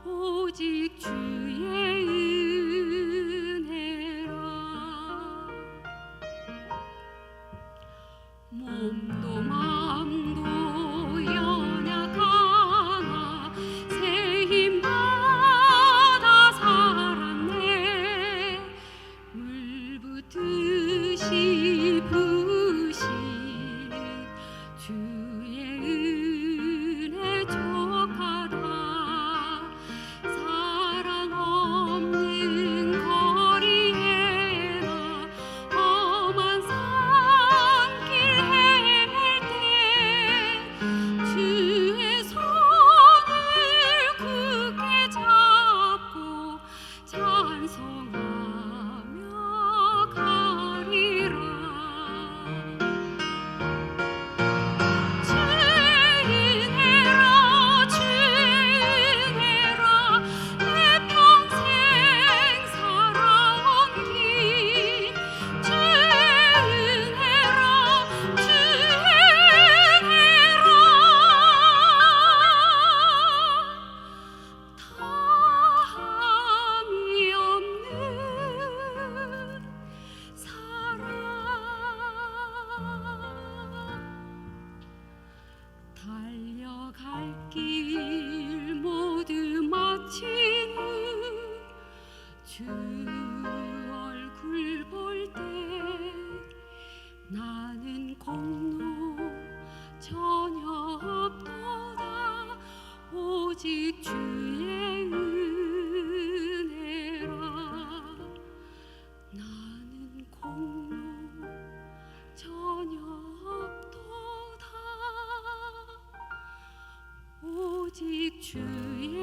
오직 주의 은혜라. 몸도 마음도 연약하나 새 힘 받아 살았네. 얼굴 볼 때 나는 공로 전혀 없도다. 오직 주의 은혜라. 나는 공로 전혀 없도다. 오직 주의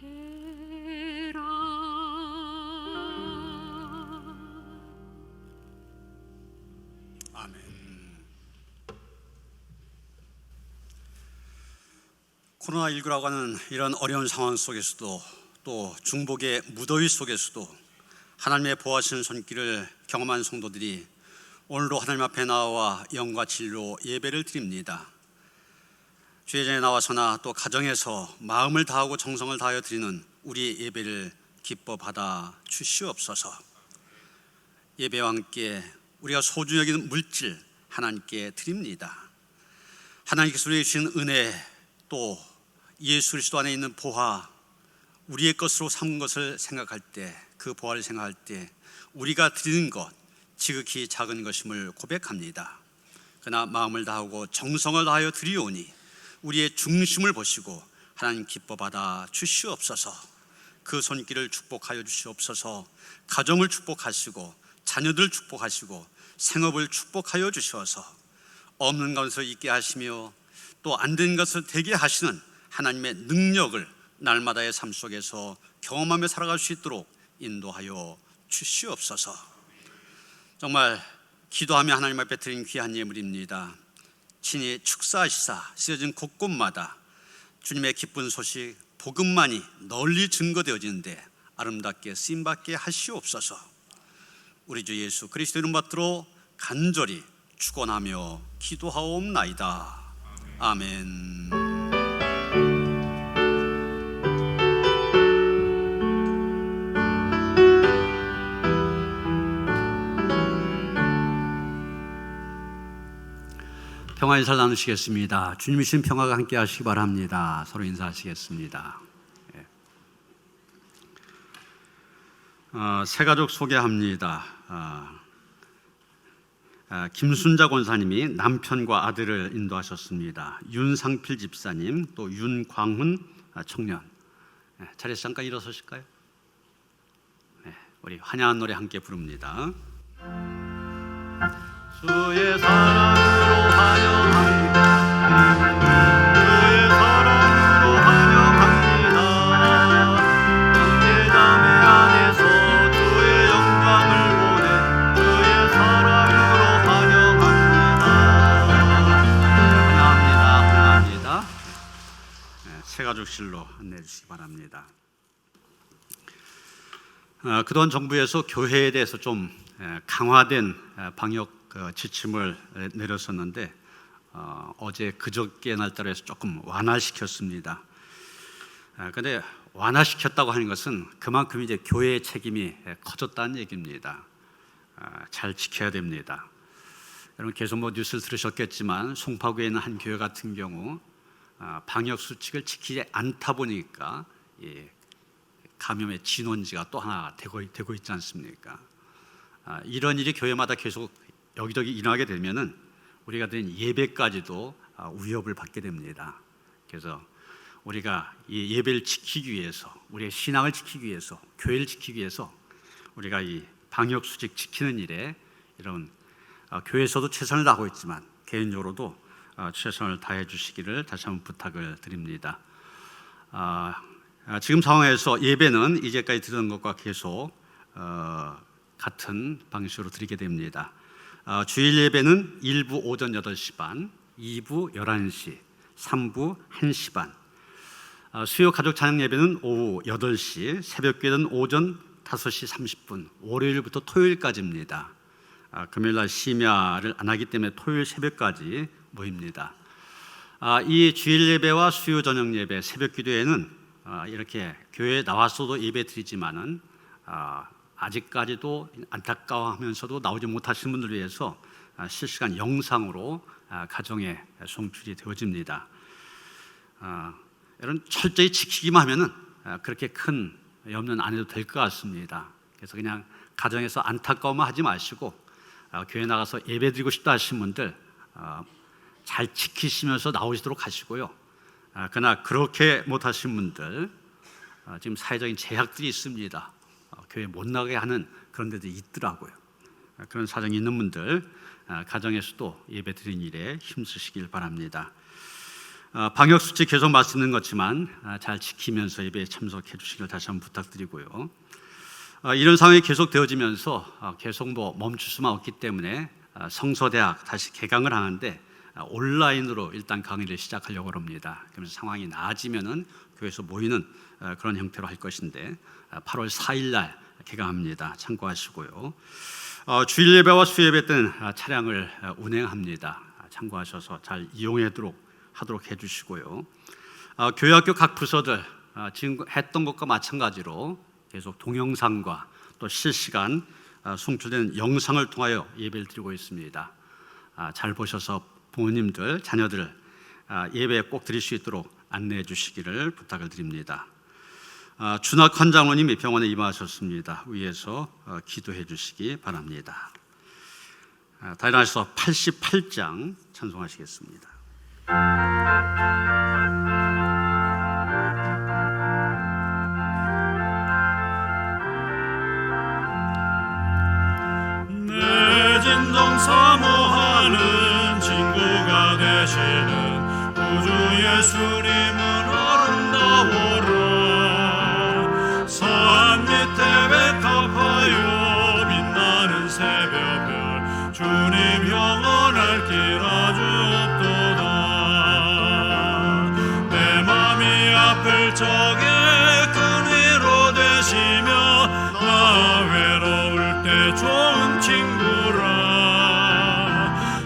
은혜라. 아멘. 코로나19라고 하는 이런 어려운 상황 속에서도 또 중복의 무더위 속에서도 하나님의 보호하시는 손길을 경험한 성도들이 오늘도 하나님 앞에 나와 영과 진리로 예배를 드립니다. 주의 전에 나와서나 또 가정에서 마음을 다하고 정성을 다하여 드리는 우리의 예배를 기뻐 받아 주시옵소서. 예배와 함께 우리가 소중히 여기는 물질 하나님께 드립니다. 하나님께서 우리에게 주신 은혜, 또 예수 그리스도 안에 있는 보화, 우리의 것으로 삼은 것을 생각할 때, 그 보화를 생각할 때 우리가 드리는 것 지극히 작은 것임을 고백합니다. 그러나 마음을 다하고 정성을 다하여 드리오니 우리의 중심을 보시고 하나님 기뻐 받아 주시옵소서. 그 손길을 축복하여 주시옵소서. 가정을 축복하시고 자녀들 축복하시고 생업을 축복하여 주셔서 없는 것을 있게 하시며 또 안 되는 것을 되게 하시는 하나님의 능력을 날마다의 삶 속에서 경험하며 살아갈 수 있도록 인도하여 주시옵소서. 정말 기도하며 하나님 앞에 드린 귀한 예물입니다. 친히 축사하시사 쓰여진 곳곳마다 주님의 기쁜 소식 복음만이 널리 증거되어지는데 아름답게 쓰임받게 하시옵소서. 우리 주 예수 그리스도 이름 받들어 간절히 축원하며 기도하옵나이다. 아멘. 평화 인사를 나누시겠습니다. 주님이 주신 평화가 함께 하시기 바랍니다. 서로 인사하시겠습니다. 새 가족 소개합니다. 김순자 권사님이 남편과 아들을 인도하셨습니다. 윤상필 집사님, 또 윤광훈 청년. 자리에서 잠깐 일어서실까요? 우리 환영한 노래 함께 부릅니다. 주의 사랑으로 환영합니다. 주의 사랑으로 환영합니다. 형제자매 안에서 주의 영광을 보내 주의 사랑으로 환영합니다. 환영합니다. 새가족실로 안내해 주시기 바랍니다. 그동안 정부에서 교회에 대해서 좀 강화된 방역 지침을 내렸었는데 어제 그저께 날짜로 해서 조금 완화시켰습니다. 그런데 완화시켰다고 하는 것은 그만큼 이제 교회의 책임이 커졌다는 얘기입니다. 잘 지켜야 됩니다. 여러분 계속 뉴스를 들으셨겠지만 송파구에 있는 한 교회 같은 경우 방역 수칙을 지키지 않다 보니까 감염의 진원지가 또 하나 되고 있지 않습니까? 이런 일이 교회마다 계속 여기저기 일어나게 되면은 우리가 드린 예배까지도 위협을 받게 됩니다. 그래서 우리가 이 예배를 지키기 위해서, 우리의 신앙을 지키기 위해서, 교회를 지키기 위해서 우리가 이 방역 수칙 지키는 일에 이런 교회에서도 최선을 다하고 있지만 개인적으로도 최선을 다해 주시기를 다시 한번 부탁을 드립니다. 지금 상황에서 예배는 이제까지 드리는 것과 계속 같은 방식으로 드리게 됩니다. 주일 예배는 1부 오전 8시 반, 2부 11시, 3부 1시 반. 수요 가족 찬양 예배는 오후 8시, 새벽기도는 오전 5시 30분, 월요일부터 토요일까지입니다. 금요일날 심야를 안 하기 때문에 토요일 새벽까지 모입니다. 이 주일 예배와 수요 저녁 예배, 새벽기도에는 이렇게 교회에 나왔어도 예배 드리지만은 아직까지도 안타까워하면서도 나오지 못하시는 분들을 위해서 실시간 영상으로 가정에 송출이 되어집니다. 여러분 철저히 지키기만 하면은 그렇게 큰 염려는 안 해도 될 것 같습니다. 그래서 그냥 가정에서 안타까움만 하지 마시고 교회 나가서 예배드리고 싶다 하신 분들 잘 지키시면서 나오시도록 하시고요. 그러나 그렇게 못하신 분들 지금 사회적인 제약들이 있습니다. 교회 못 나가게 하는 그런 데도 있더라고요. 그런 사정이 있는 분들 가정에서도 예배드리는 일에 힘쓰시길 바랍니다. 방역수칙 계속 말씀드리는 것지만 잘 지키면서 예배에 참석해 주시길 다시 한번 부탁드리고요. 이런 상황이 계속 되어지면서 계속 멈출 수만 없기 때문에 성서대학 다시 개강을 하는데 온라인으로 일단 강의를 시작하려고 합니다. 그러면서 상황이 나아지면은 교회에서 모이는 그런 형태로 할 것인데 8월 4일 날 개강합니다. 참고하시고요. 주일 예배와 수예배 때는 차량을 운행합니다. 참고하셔서 잘 이용하도록 해주시고요. 교회학교 각 부서들 지금 했던 것과 마찬가지로 계속 동영상과 또 실시간 송출되는 영상을 통하여 예배를 드리고 있습니다. 잘 보셔서 부모님들, 자녀들 예배 꼭 드릴 수 있도록 안내해 주시기를 부탁을 드립니다. 준학환 장로님이 병원에 입원하셨습니다. 위에서 기도해 주시기 바랍니다. 다 일어나셔서 88장 찬송하시겠습니다. 내 진정 사모하는 친구가 되시는 구주 예수님은 아름다워라. 산 밑에 백합하여 빛나는 새벽별 주님 영원할 길 아주 없도다. 내 맘이 아플 적에 큰 위로 되시며 나 외로울 때 좋은 친구라.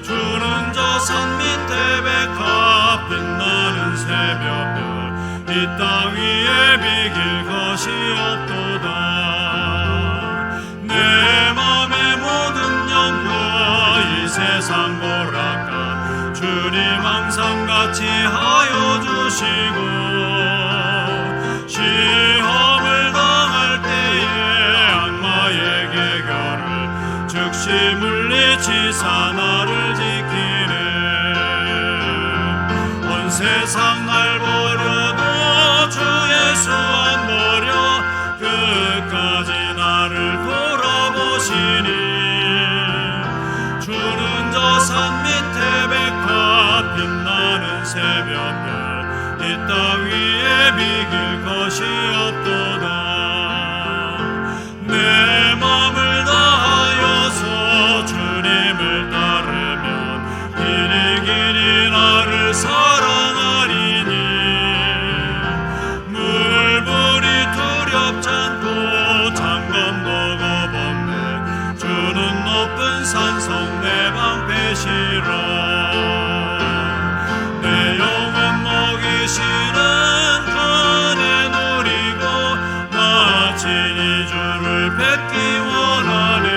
주는 저 산 밑에 백합 빛나는 새벽별 이 땅 위에 비길 것이 없도다. 내 맘의 모든 영과 이 세상 보라까 주님 항상 같이 하여 주시고 시험을 당할 때에 악마의 계결을 즉시 물리치사 나를 지키네. 온 세상 날 버려도 주 예수 안 버려 끝까지 나를 돌아보시니. 주는 저 산 밑에 백합 빛나는 새벽별 이 땅 위에 비길 것이 없도다. 내 맘을 다하여서 주님을 따르면 길이 길이 나를 사랑하리니. 물불이 두렵지 않고 장검도 겁없네. 주는 높은 산성 내 방패시라. 내 영혼 먹이시는 은혜 누리고 마치 이 주를 뵙기 원하네.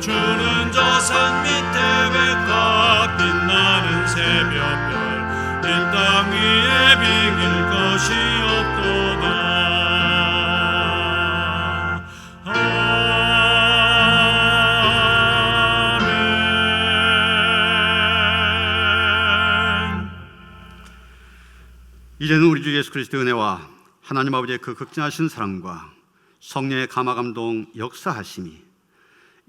주는 저 산 밑에 백합 빛나는 새벽별 이 땅 위에 비길 것이 없도다. 아멘. 이제는 우리 주 예수 그리스도의 은혜와 하나님 아버지의 그 극진하신 사랑과 성령의 감화감동 역사하심이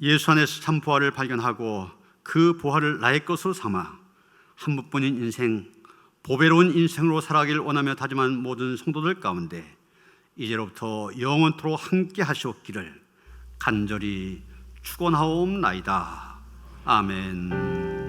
예수 안에서 참 부활을 발견하고 그 부활을 나의 것으로 삼아 한 번뿐인 인생, 보배로운 인생으로 살아가길 원하며 다짐한 모든 성도들 가운데 이제로부터 영원토록 함께 하시옵기를 간절히 축원하옵나이다. 아멘.